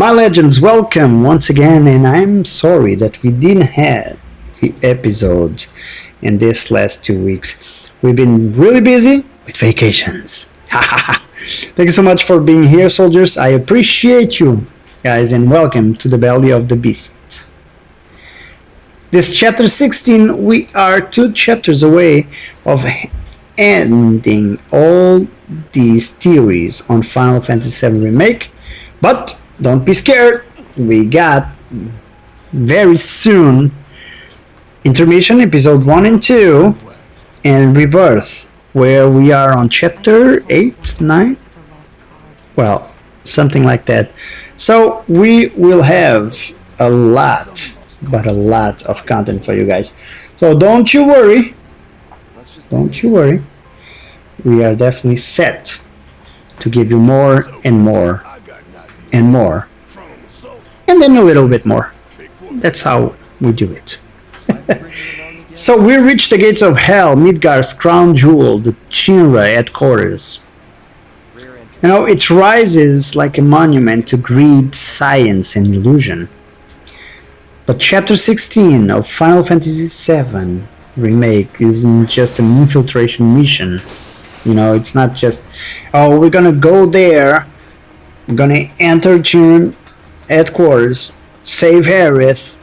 My legends, welcome once again, and I'm sorry that we didn't have the episodes in this last 2 weeks. We've been really busy with vacations. Thank you so much for being here, soldiers. I appreciate you guys, and welcome to the Belly of the Beast. This chapter 16, we are 2 chapters away of ending all these theories on Final Fantasy VII Remake, but don't be scared, we got very soon intermission episode 1 and 2 and Rebirth, where we are on chapter 8, 9? Well, something like that. So we will have a lot, but a lot of content for you guys. So don't you worry. Don't you worry. We are definitely set to give you more and more and more, and then a little bit more. That's how we do it. So we reached the gates of hell, Midgar's crown jewel, the Shinra Headquarters. You know, it rises like a monument to greed, science, and illusion. But chapter 16 of Final Fantasy VII Remake isn't just an infiltration mission. You know, it's not just, oh, we're gonna go there, we're gonna enter Shinra Headquarters, save Aerith,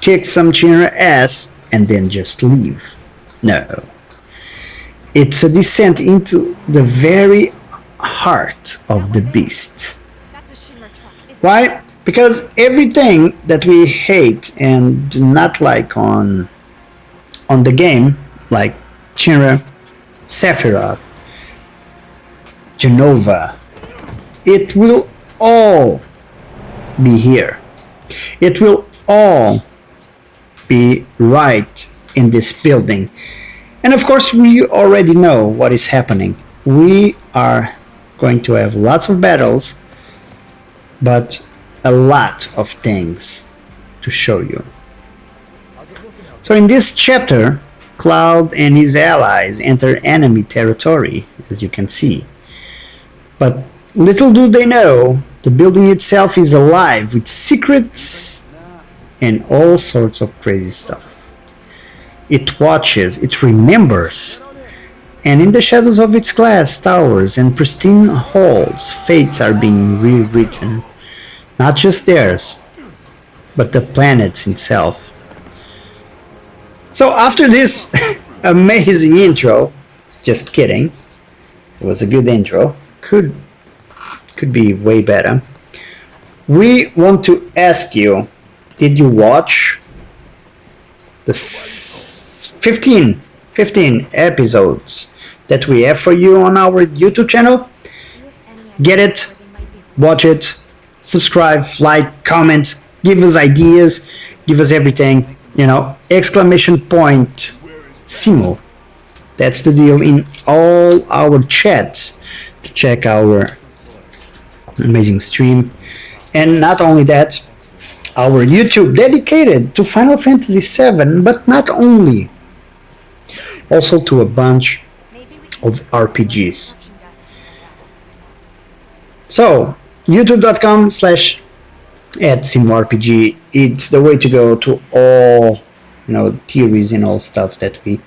kick some Shinra ass, and then just leave. No. It's a descent into the very heart of the beast. Why? Because everything that we hate and do not like on the game, like Shinra, Sephiroth, Jenova, it will all be here. It will all be right in this building. And of course, we already know what is happening. We are going to have lots of battles, but a lot of things to show you. So in this chapter, Cloud and his allies enter enemy territory, as you can see. But little do they know, the building itself is alive with secrets and all sorts of crazy stuff. It watches, it remembers, and in the shadows of its glass towers and pristine halls, fates are being rewritten. Not just theirs, but the planet's itself. So after this amazing intro, just kidding, it was a good intro, could be way better. We want to ask you, did you watch the 15 episodes that we have for you on our YouTube channel? Get it, watch it, subscribe, like, comment, give us ideas, give us everything, you know, exclamation point, Simo. That's the deal in all our chats to check our amazing stream. And not only that, our YouTube dedicated to Final Fantasy VII, but not only, also to a bunch of RPGs. So youtube.com/@simrpg, it's the way to go to all, you know, theories and all stuff that we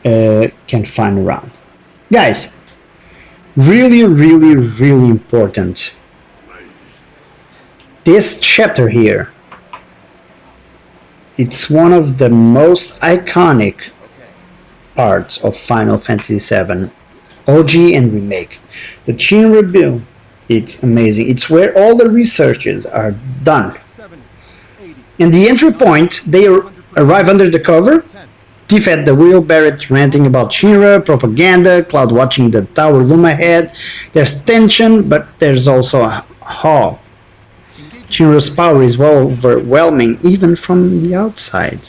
can find around. Guys, really important. This chapter here, it's one of the most iconic parts of Final Fantasy VII, OG and Remake. The Shinra build, it's amazing. It's where all the researches are done. And the entry point, they arrive under the cover, Tiff at the wheel, Barrett ranting about Shinra, propaganda, Cloud watching the tower loom ahead. There's tension, but there's also a awe. Shinra's power is overwhelming, even from the outside.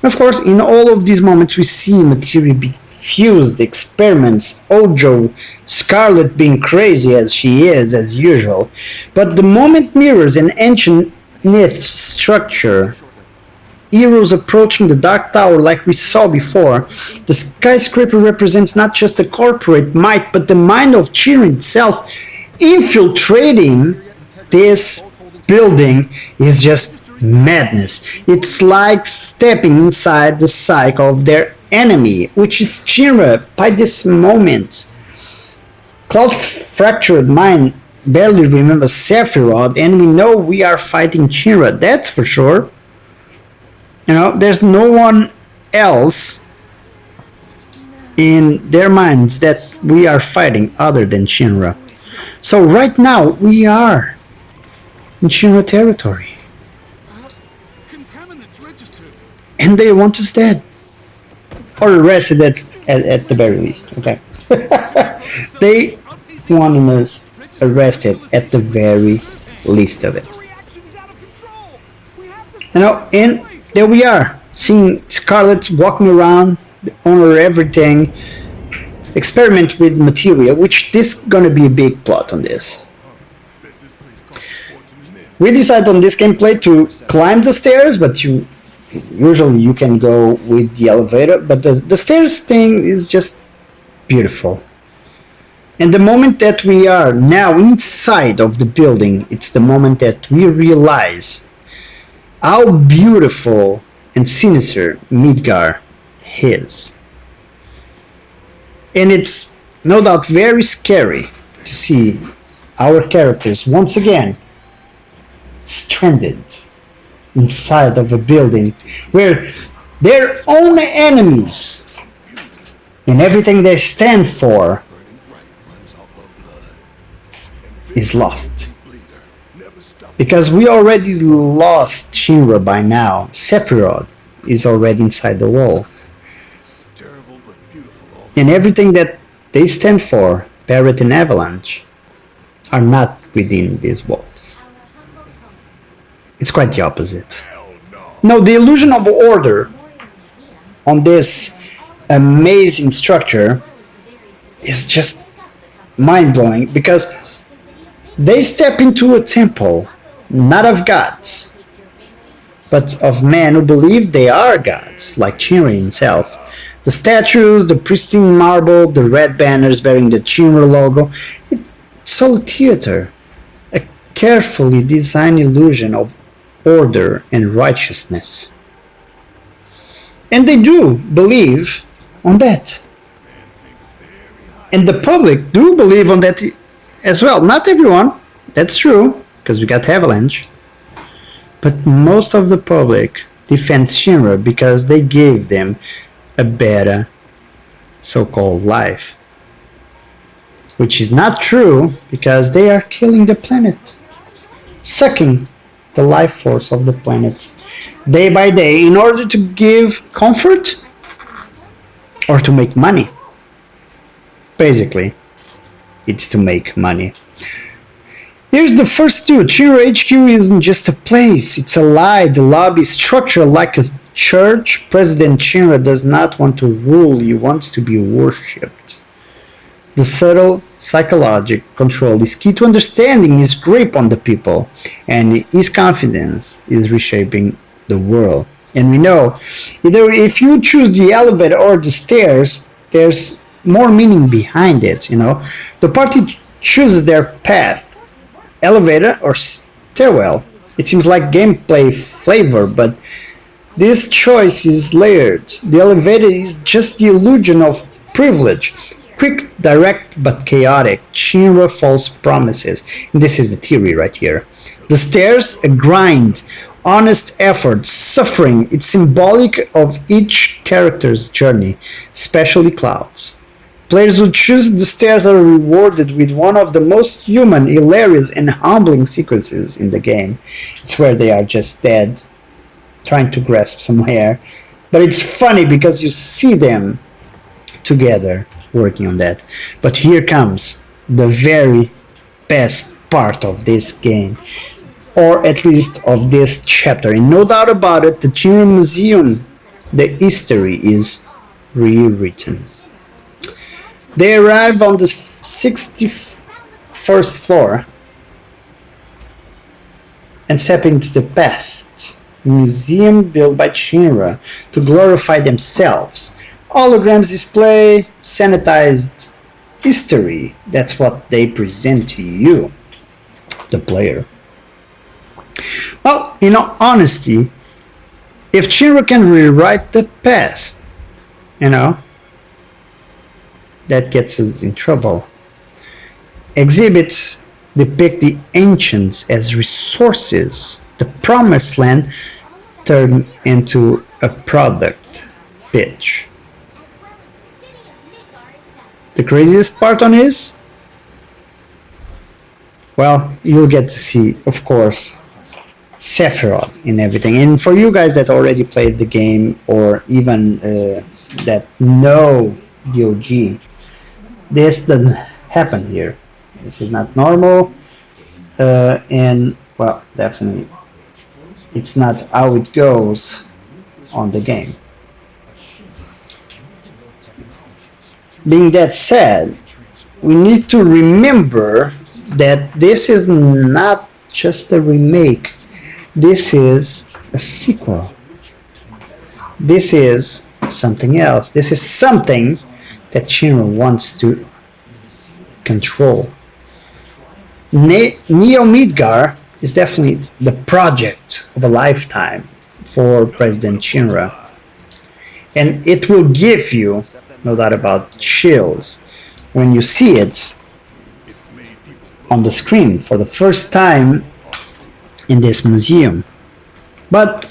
And of course, in all of these moments, we see materia being fused, experiments, Hojo, Scarlet being crazy as she is, as usual. But the moment mirrors an ancient myth structure. Heroes approaching the Dark Tower like we saw before. The skyscraper represents not just the corporate might, but the mind of Shinra itself. Infiltrating this building is just madness. It's like stepping inside the psyche of their enemy, which is Shinra by this moment. Cloud fractured mind barely remembers Sephiroth, and we know we are fighting Shinra, that's for sure. You know, there's no one else in their minds that we are fighting other than Shinra. So right now we are in Shinra territory. And they want us dead. Or arrested at the very least, okay? They want us arrested at the very least of it. You know, and there we are, seeing Scarlet walking around on her everything, experiment with material, which this gonna be a big plot on this. We decide on this gameplay to climb the stairs, but usually you can go with the elevator, but the stairs thing is just beautiful. And the moment that we are now inside of the building, it's the moment that we realize how beautiful and sinister Midgar is. And it's no doubt very scary to see our characters once again stranded inside of a building where their own enemies and everything they stand for is lost. Because we already lost Shinra by now. Sephiroth is already inside the walls. And everything that they stand for, Barret and Avalanche, are not within these walls. It's quite the opposite. No, the illusion of order on this amazing structure is just mind-blowing, because they step into a temple, not of gods, but of men who believe they are gods, like Shinra himself. The statues, the pristine marble, the red banners bearing the Shinra logo, it's all a theater, a carefully designed illusion of order and righteousness. And they do believe on that. And the public do believe on that as well. Not everyone, that's true, because we got Avalanche. But most of the public defends Shinra because they gave them a better so-called life. Which is not true, because they are killing the planet, sucking the life force of the planet day by day in order to give comfort or to make money. Basically, it's to make money. Here's the first two. Shinra HQ isn't just a place, it's a lie. The lobby is structured like a church. President Shinra does not want to rule, he wants to be worshipped. The subtle psychological control is key to understanding his grip on the people, and his confidence is reshaping the world. And we know, either if you choose the elevator or the stairs, there's more meaning behind it, you know. The party chooses their path, elevator or stairwell. It seems like gameplay flavor, but this choice is layered. The elevator is just the illusion of privilege. Quick, direct, but chaotic. Shinra false promises. And this is the theory right here. The stairs, a grind, honest effort, suffering. It's symbolic of each character's journey, especially Cloud's. Players who choose the stairs are rewarded with one of the most human, hilarious, and humbling sequences in the game. It's where they are just dead, trying to grasp some air. But it's funny because you see them together working on that. But here comes the very best part of this game, or at least of this chapter. And no doubt about it, the Shinra Museum, the history is rewritten. They arrive on the 61st floor and step into the past. Museum built by Shinra to glorify themselves. Holograms display, sanitized history. That's what they present to you, the player. Well, in all honesty, if Shinra can rewrite the past, you know, that gets us in trouble. Exhibits depict the ancients as resources, the promised land turned into a product pitch. The craziest part on is, well, you'll get to see, of course, Sephiroth in everything. And for you guys that already played the game or even that know the OG, this doesn't happen here. This is not normal, and well, definitely, it's not how it goes on the game. Being that said, we need to remember that this is not just a remake. This is a sequel. This is something else. This is something that Shinra wants to control. Neo Midgar is definitely the project of a lifetime for President Shinra. And it will give you, no doubt about, chills when you see it on the screen for the first time in this museum. But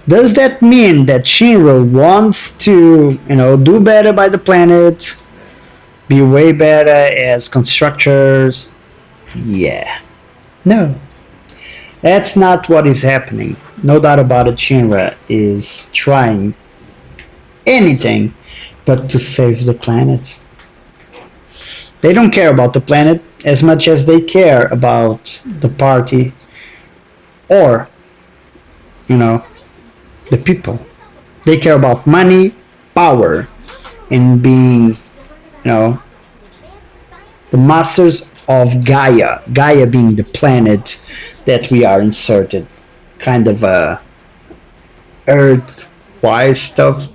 does that mean that Shinra wants to, do better by the planet, be way better as constructors? Yeah. No. That's not what is happening. No doubt about it, Shinra is trying anything but to save the planet. They don't care about the planet as much as they care about the party or, the people. They care about money, power, and being, the masters of Gaia. Gaia being the planet that we are inserted. Kind of Earth-wise stuff.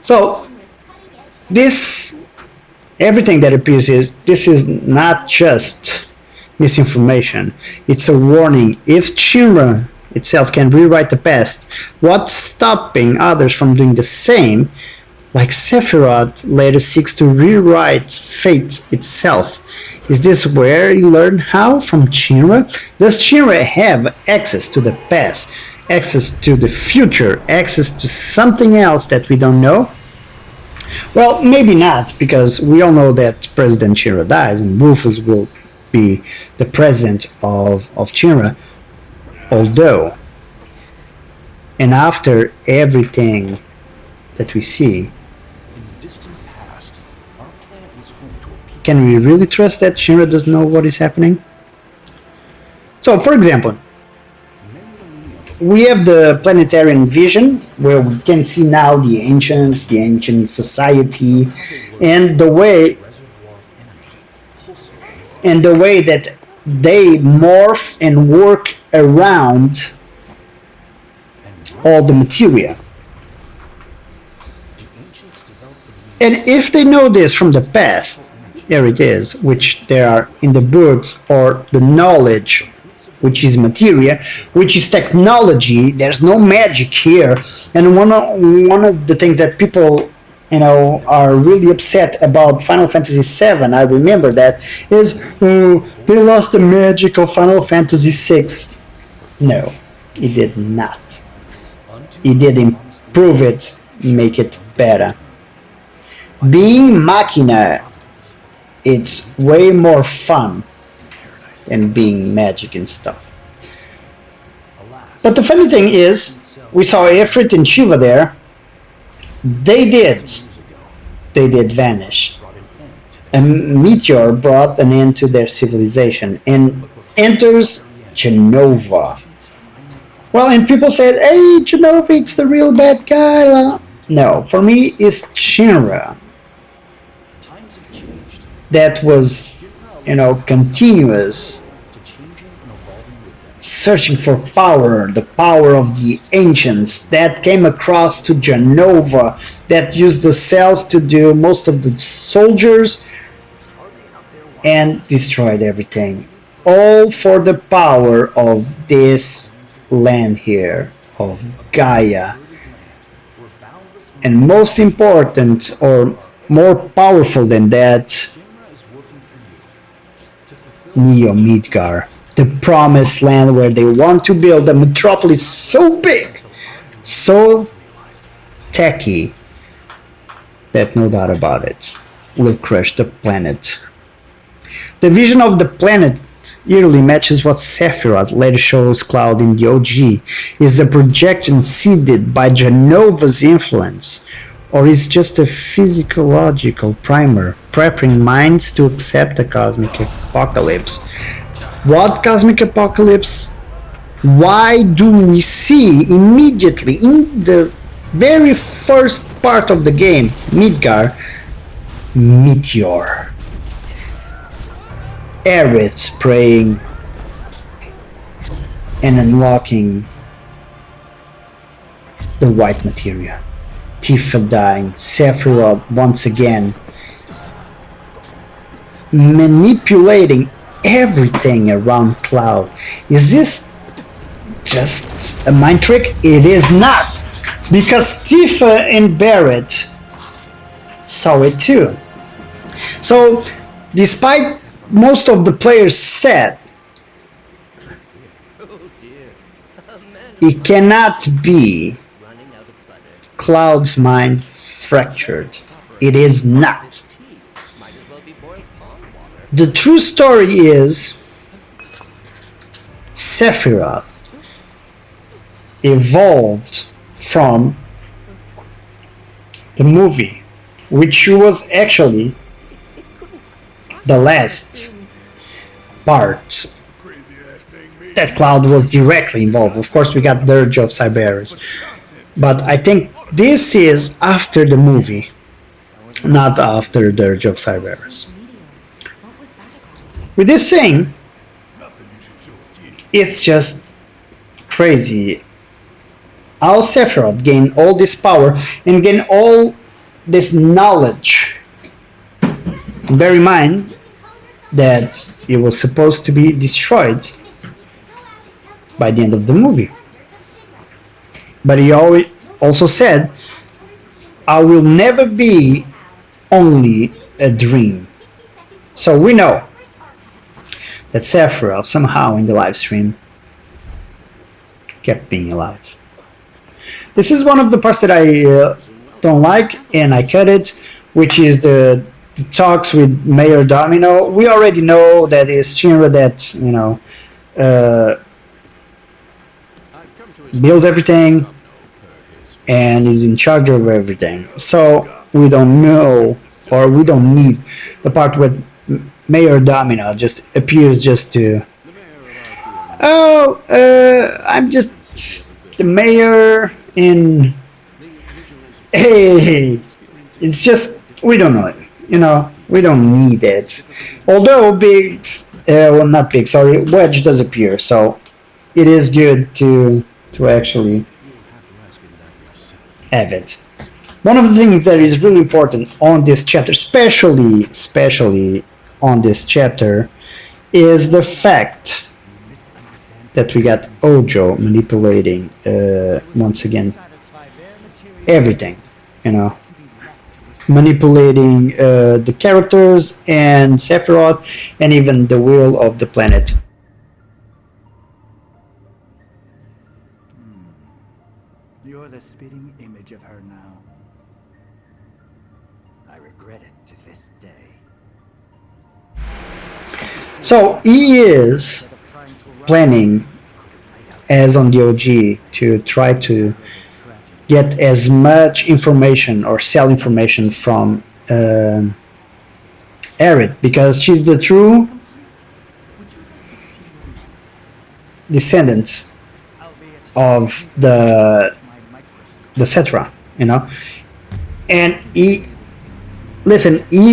So, everything that appears here, this is not just misinformation. It's a warning. If Shinra itself can rewrite the past, what's stopping others from doing the same? Like Sephiroth later seeks to rewrite fate itself. Is this where you learn how from Shinra? Does Shinra have access to the past, access to the future, access to something else that we don't know? Well, maybe not, because we all know that President Shinra dies and Rufus will be the president of Shinra. Although, and after everything that we see, can we really trust that Shinra doesn't know what is happening? So, for example, we have the planetarian vision, where we can see now the ancients, the ancient society, and the way that they morph and work around all the materia. And if they know this from the past, here it is, which they are in the books, or the knowledge, which is materia, which is technology. There's no magic here. And one of the things that people, are really upset about Final Fantasy VII, I remember that, is they lost the magic of Final Fantasy VI. No, it did not. It did improve it, make it better. Being Machina, it's way more fun than being magic and stuff. But the funny thing is, we saw Ifrit and Shiva there. They did vanish. A meteor brought an end to their civilization, and enters Jenova. Well, and people said, hey, Jenova, it's the real bad guy. No, for me, it's Shinra. That was, continuous searching for power, the power of the ancients that came across to Jenova, that used the cells to do most of the soldiers and destroyed everything. All for the power of this land here, of Gaia. And most important, or more powerful than that, Neo Midgar, the promised land where they want to build a metropolis so big, so techy, that no doubt about it, will crush the planet. The vision of the planet eerily matches what Sephiroth later shows Cloud in the OG. Is a projection seeded by Jenova's influence, or is just a physiological primer, prepping minds to accept the cosmic apocalypse? What cosmic apocalypse? Why do we see immediately in the very first part of the game, Midgar, meteor? Aerith praying and unlocking the white materia. Tifa dying, Sephiroth once again manipulating everything around Cloud. Is this just a mind trick? It is not, because Tifa and Barrett saw it too. So, despite most of the players said it cannot be Cloud's mind fractured. It is not. The true story is Sephiroth evolved from the movie, which was actually the last part that Cloud was directly involved. Of course, we got Dirge of Cerberus, but I think this is after the movie, not after Dirge of Cerberus. With this thing, it's just crazy how Sephiroth gained all this power and gained all this knowledge. Bear in mind that it was supposed to be destroyed by the end of the movie. But he also said, I will never be only a dream. So we know that Sephiroth somehow in the live stream kept being alive. This is one of the parts that I don't like, and I cut it, which is the talks with Mayor Domino. We already know that it's Shinra that, builds everything and is in charge of everything. So we don't know, or we don't need the part where Mayor Domino just appears just to, I'm just the mayor in, hey, it's just, we don't know it, we don't need it. Although Wedge does appear, so it is good to actually have it. One of the things that is really important on this chapter, especially on this chapter, is the fact that we got Hojo manipulating once again everything, manipulating the characters and Sephiroth and even the will of the planet. You're the spitting image of her now. I regret it to this day. So he is planning, as on the OG, to try to get as much information or sell information from Aerith, because she's the true descendant of the Cetra, and he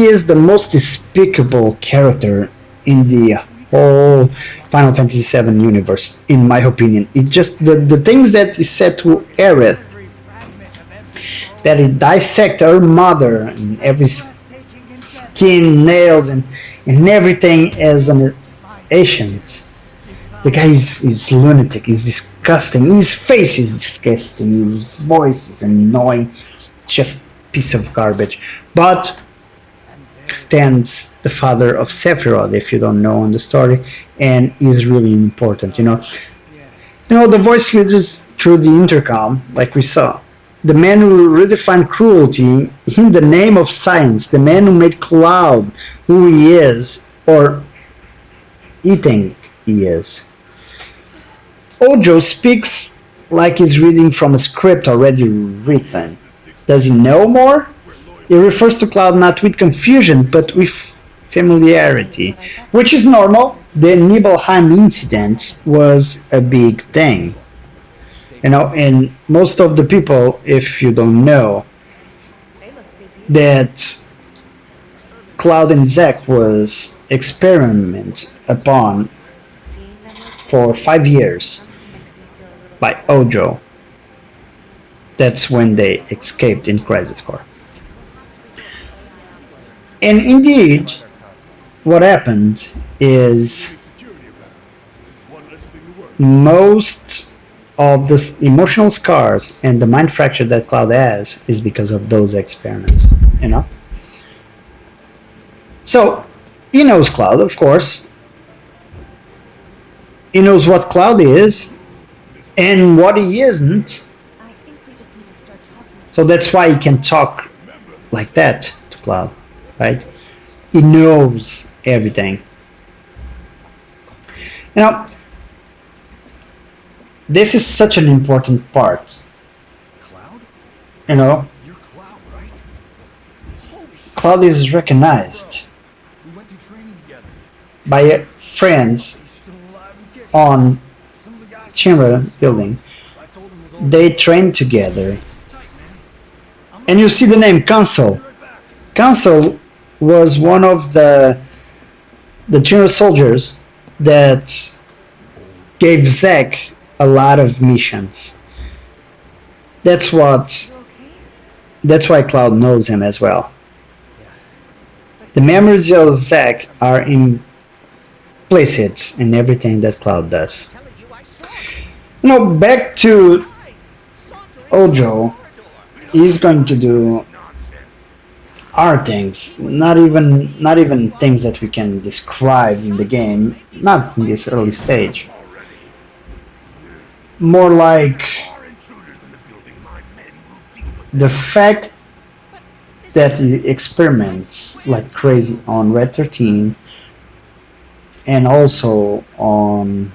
is the most despicable character in the whole Final Fantasy VII universe, in my opinion. It's just the things that is said to Aerith, that it dissect her mother and every skin, nails, and everything as an ancient. The guy is lunatic, he's disgusting, his face is disgusting, his voice is annoying, it's just piece of garbage. But stands the father of Sephiroth, if you don't know on the story, and is really important, the voice leaders through the intercom, like we saw. The man who redefined cruelty in the name of science, the man who made Cloud who he is, or he thinks he is. Hojo speaks like he's reading from a script already written. Does he know more? He refers to Cloud not with confusion, but with familiarity, which is normal. The Nibelheim incident was a big thing. And most of the people, if you don't know, that Cloud and Zack was experimented upon for 5 years by Hojo. That's when they escaped in Crisis Core. And indeed, what happened is most of the emotional scars and the mind fracture that Cloud has is because of those experiments, So, he knows Cloud, of course. He knows what Cloud is and what he isn't. So that's why he can talk like that to Cloud, right? He knows everything. This is such an important part. Cloud? You're Cloud, right? Holy shit. Cloud is recognized We went through training together. by friends He's still alive and kicking. on Some of the guys Shinra building. I told him his They trained together. tight, man. And you see the name Council. Right back. Council was one of the Shinra soldiers that gave Zack a lot of missions. That's why Cloud knows him as well. The memories of Zack are implicit in everything that Cloud does. Back to Hojo, he's going to do are things, not even things that we can describe in the game, not in this early stage. More like the fact that he experiments like crazy on Red 13 and also on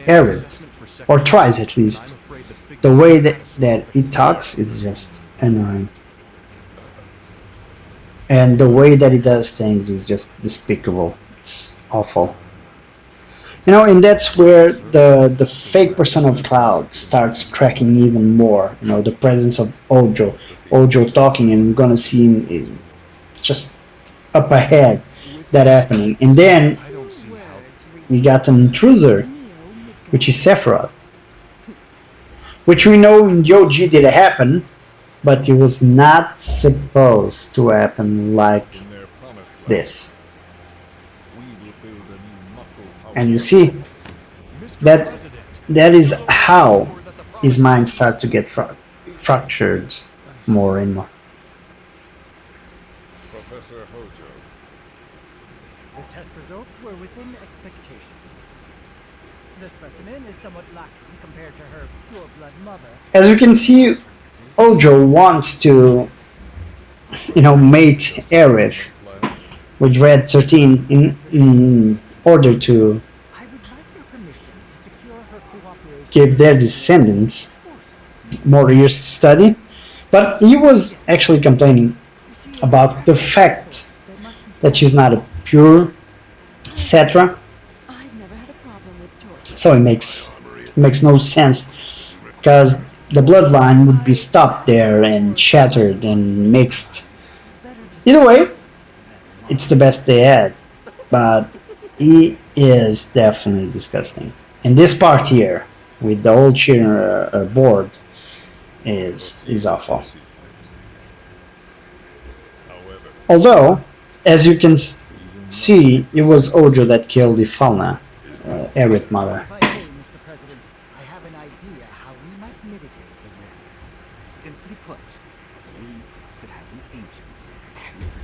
Aerith, or tries at least. The way that he talks is just annoying. And the way that he does things is just despicable. It's awful. And that's where the fake persona of Cloud starts cracking even more. The presence of Hojo talking, and we're gonna see just up ahead that happening. And then we got an intruder, which is Sephiroth. Which we know in Yoji did happen, but it was not supposed to happen like this. And you see, that is how his mind starts to get fractured more and more. Professor Hojo. The test results were within expectations. The specimen is somewhat lacking compared to her pure-blood mother. As you can see, Hojo wants to, mate Aerith with Red 13 in order to I would like your permission to secure her cooperation. give their descendants more years to study. But he was actually complaining about the fact that she's not a pure Cetra. So it makes no sense, because the bloodline would be stopped there and shattered and mixed. Either way, it's the best they had. but he is definitely disgusting. And this part here, with the old Shinra board, is awful. Although, as you can see, it was Hojo that killed the Falna, Aerith mother. If I may, Mr. President, I have an idea how we might mitigate the risks. Simply put, we could have an ancient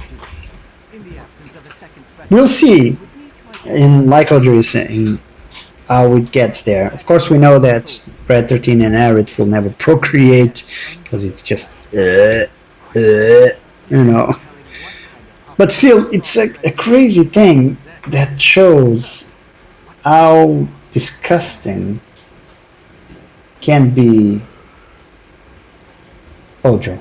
reproduce. In the absence of a second specimen, We'll see, we would need to identify in like Hojo is saying, how it gets there. Of course, we know that Red 13 and Aerith will never procreate, because it's just, you know. But still, it's a crazy thing that shows how disgusting can be Hojo.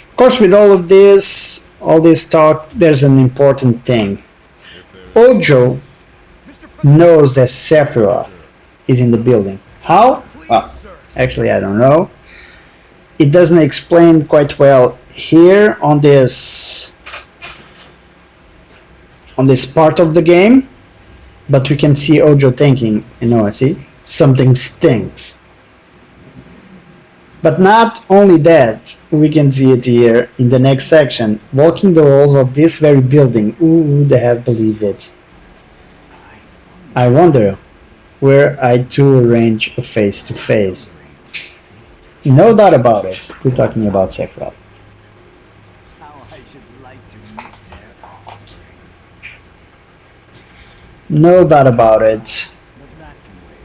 Of course, with all this talk, there's an important thing. Hojo knows that Sephiroth is in the building. How? Well, actually, I don't know. It doesn't explain quite well here on this part of the game, but we can see Hojo thinking, I see, something stinks. But not only that, we can see it here in the next section, walking the halls of this very building. Who would have believed it? I wonder where I too arrange a face-to-face. No doubt about it. We're talking about Sephiroth. how I should like to meet their offspring. No doubt about it. But that can wait.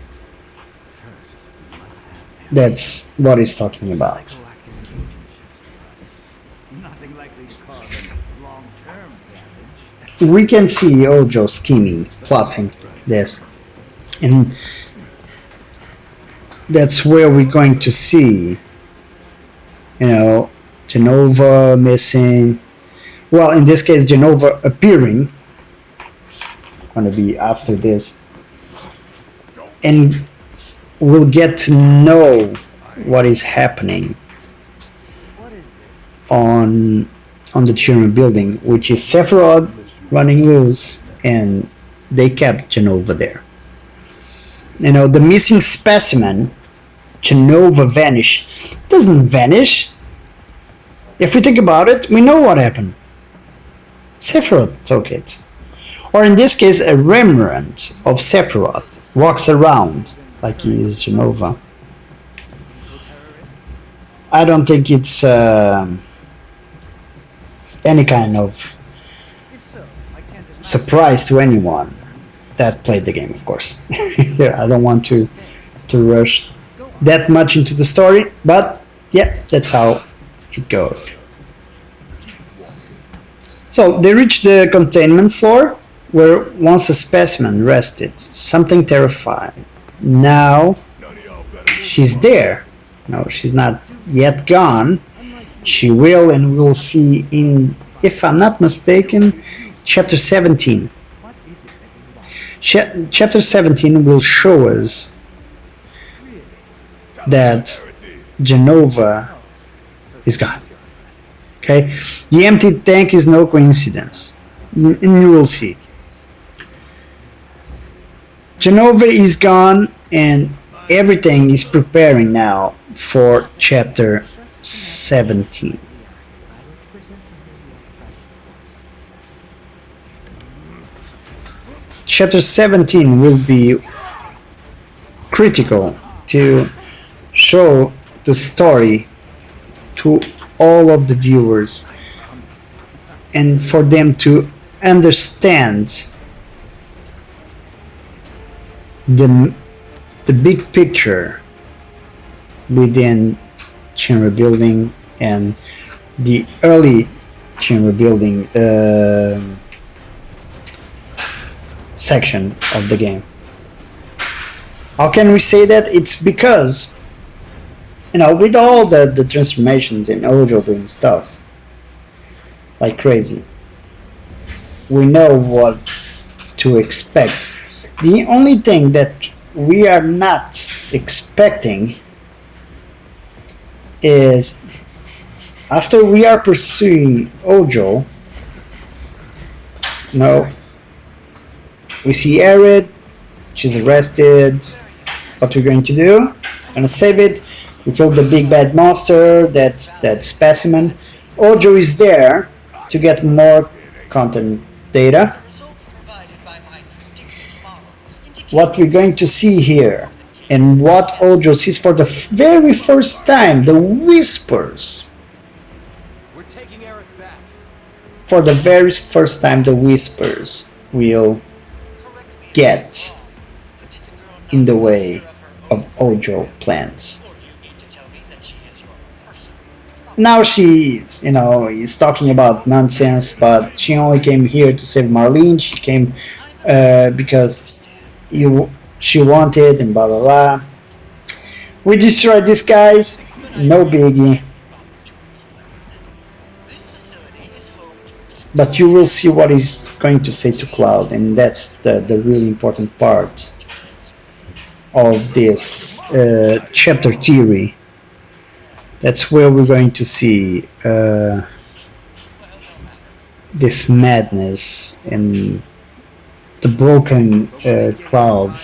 First, we must have That's what he's talking about. psychoactive agent device. Nothing likely to cause any long-term damage. We can see Hojo scheming, plotting this. And that's where we're going to see, Jenova missing. Well, in this case, Jenova appearing. It's going to be after this. And we'll get to know what is happening What is this? on the Shinra building, which is Sephiroth running loose, and they kept Jenova there. The missing specimen, Jenova vanished. It doesn't vanish. If we think about it, we know what happened. Sephiroth took it. Or in this case, a remnant of Sephiroth walks around like he is Jenova. I don't think it's any kind of If so, I can't imagine. surprise to anyone that played the game, of course. I don't want to rush that much into the story, but yeah, that's how it goes. So they reached the containment floor, where once a specimen rested. Something terrifying. Now she's there. No, she's not yet gone. She will, and we'll see in, if I'm not mistaken, chapter 17. What is it that you want? Chapter 17 will show us that Jenova is gone. Okay? The empty tank is no coincidence. And you will see. Jenova is gone, and everything is preparing now for chapter 17. If I were to present to her your fresh corpses. Chapter 17 will be critical to show the story to all of the viewers and for them to understand the big picture within Shinra building and the early Shinra building section of the game. How can we say that? It's because, with all the transformations in Hojo doing stuff like crazy, we know what to expect. The only thing that we are not expecting is after we are pursuing Hojo, no, we see Aerith. She's arrested. What we're going to do? We're gonna save it. We killed the big bad monster, that specimen. Hojo is there to get more content data. What we're going to see here, and what Hojo sees for the very first time, the whispers. We're taking Aerith back. For the very first time, the whispers will get in the way of Hojo plans. Now she's, is talking about nonsense, but she only came here to save Marlene. She came because she wanted, and blah blah blah. We destroyed these guys, no biggie. But you will see what he's going to say to Cloud, and that's the really important part of this chapter theory. That's where we're going to see this madness and the broken Cloud.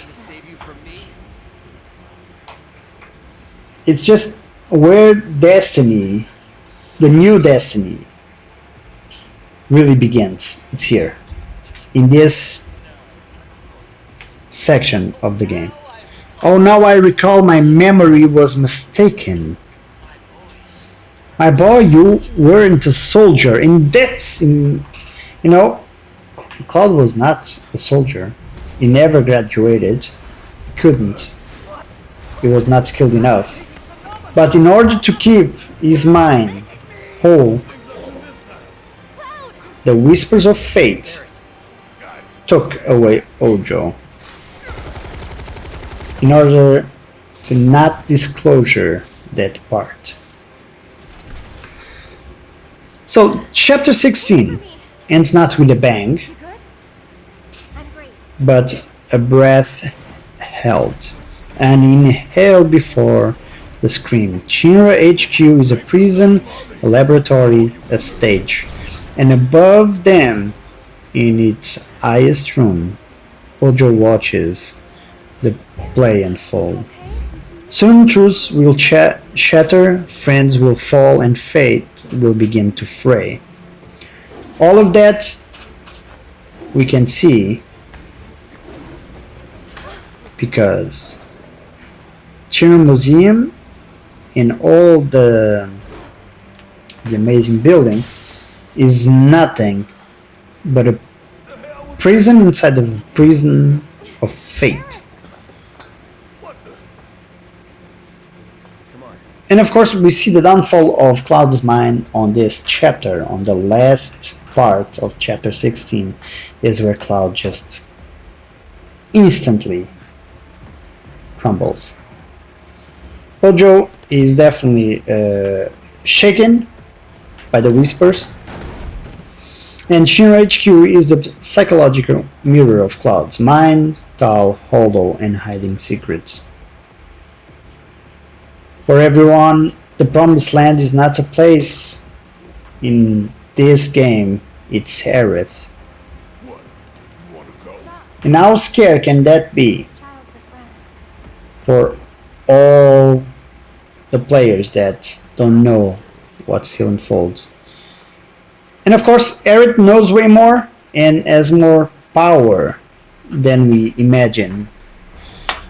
It's just where destiny, the new destiny, really begins. It's here, in this section of the game. Oh, now I recall my memory was mistaken. My boy, you weren't a soldier, and Cloud was not a soldier. He never graduated. He couldn't. He was not skilled enough. But in order to keep his mind whole, the whispers of fate took away Hojo in order to not disclosure that part. So chapter 16 ends not with a bang, but a breath held, an inhale before the scream. Shinra HQ is a prison, a laboratory, a stage, and above them, in its highest room, Hojo watches the play unfold. Soon truths will shatter, friends will fall, and fate will begin to fray. All of that we can see because Shinra Museum and all the amazing building is nothing but a prison inside of a prison of fate. And of course we see the downfall of Cloud's mind on this chapter, on the last part of chapter 16, is where Cloud just instantly crumbles. Hojo is definitely shaken by the whispers, and Shinra HQ is the psychological mirror of Cloud's mind, dull, hollow, and hiding secrets. For everyone, the Promised Land is not a place in this game, it's Aerith. And how scared can that be for all the players that don't know what still unfolds? And of course, Aerith knows way more and has more power than we imagine.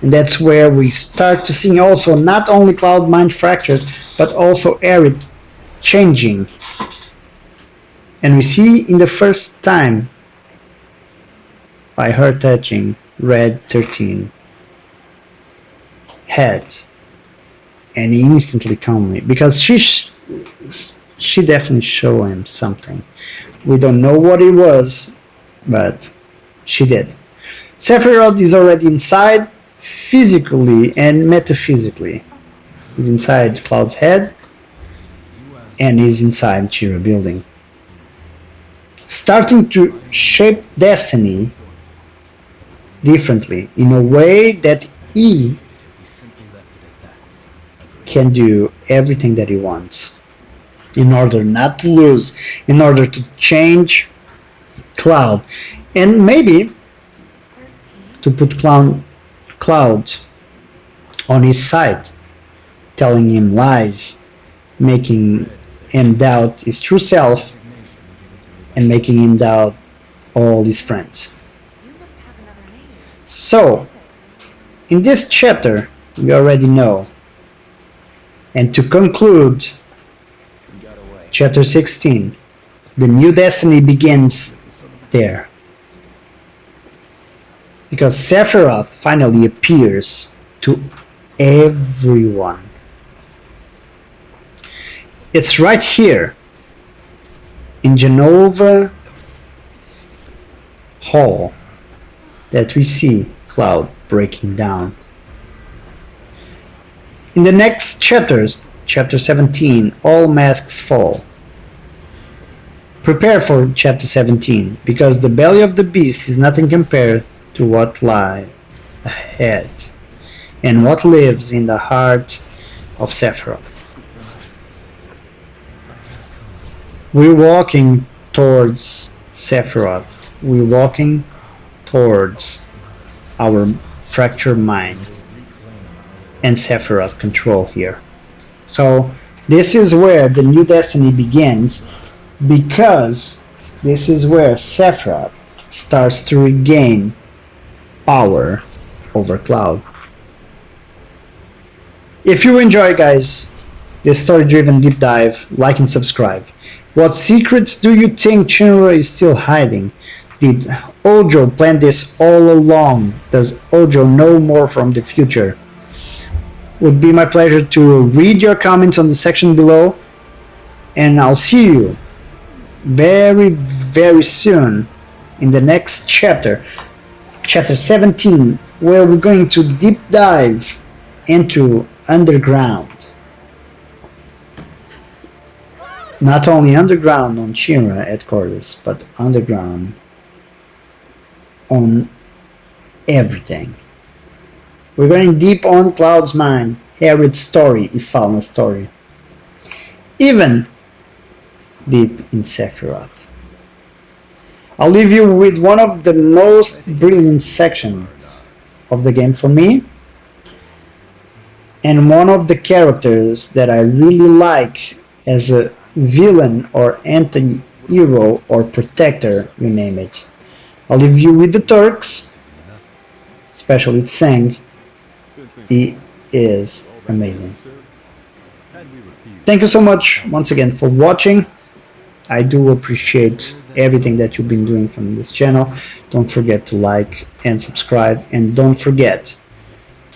And that's where we start to see also not only Cloud mind fractured, but also Aerith changing. And we see in the first time by her touching Red 13 head, and he instantly calmed me because she definitely showed him something. We don't know what it was, but she did. Sephiroth is already inside, physically and metaphysically. He's inside Cloud's head, and he's inside Shinra building, starting to shape destiny differently, in a way that he can do everything that he wants. in order not to lose, in order to change Cloud, and maybe to put Cloud on his side, telling him lies, making him doubt his true self, and making him doubt all his friends. So, in this chapter, we already know. And to conclude, chapter 16, the new destiny begins there. Because Sephiroth finally appears to everyone. It's right here in Jenova Hall that we see Cloud breaking down. In the next chapters, chapter 17, all masks fall. Prepare for chapter 17, because the belly of the beast is nothing compared to what lies ahead and what lives in the heart of Sephiroth. We're walking towards Sephiroth. We're walking towards our fractured mind and Sephiroth control here. So this is where the new destiny begins, because this is where Sephiroth starts to regain power over Cloud. If you enjoy, guys, this story-driven deep dive, like and subscribe. What secrets do you think Shinra is still hiding? Did Hojo plan this all along? Does Hojo know more from the future? Would be my pleasure to read your comments on the section below, and I'll see you very, very soon in the next chapter, chapter 17, where we're going to deep dive into underground. Not only underground on Shinra Headquarters, but underground on everything. We're going deep on Cloud's mind, Harriet's story, Ifalna's story. Even deep in Sephiroth. I'll leave you with one of the most brilliant sections of the game for me, and one of the characters that I really like as a villain or anti-hero or protector, you name it. I'll leave you with the Turks, especially Tseng. He is amazing. Thank you so much once again for watching. I do appreciate everything that you've been doing from this channel. Don't forget to like and subscribe, and don't forget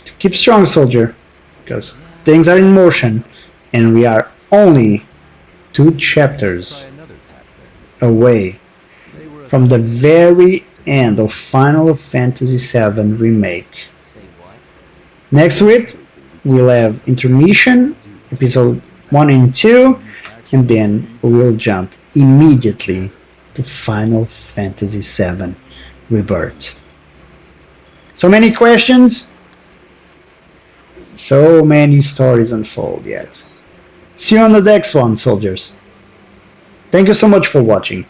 to keep strong, soldier, because things are in motion and we are only 2 chapters away from the very end of Final Fantasy VII Remake. Next week we'll have intermission, episode 1 and 2, and then we'll jump immediately to Final Fantasy VII Rebirth. So many questions, so many stories unfold yet. See you on the next one, soldiers. Thank you so much for watching.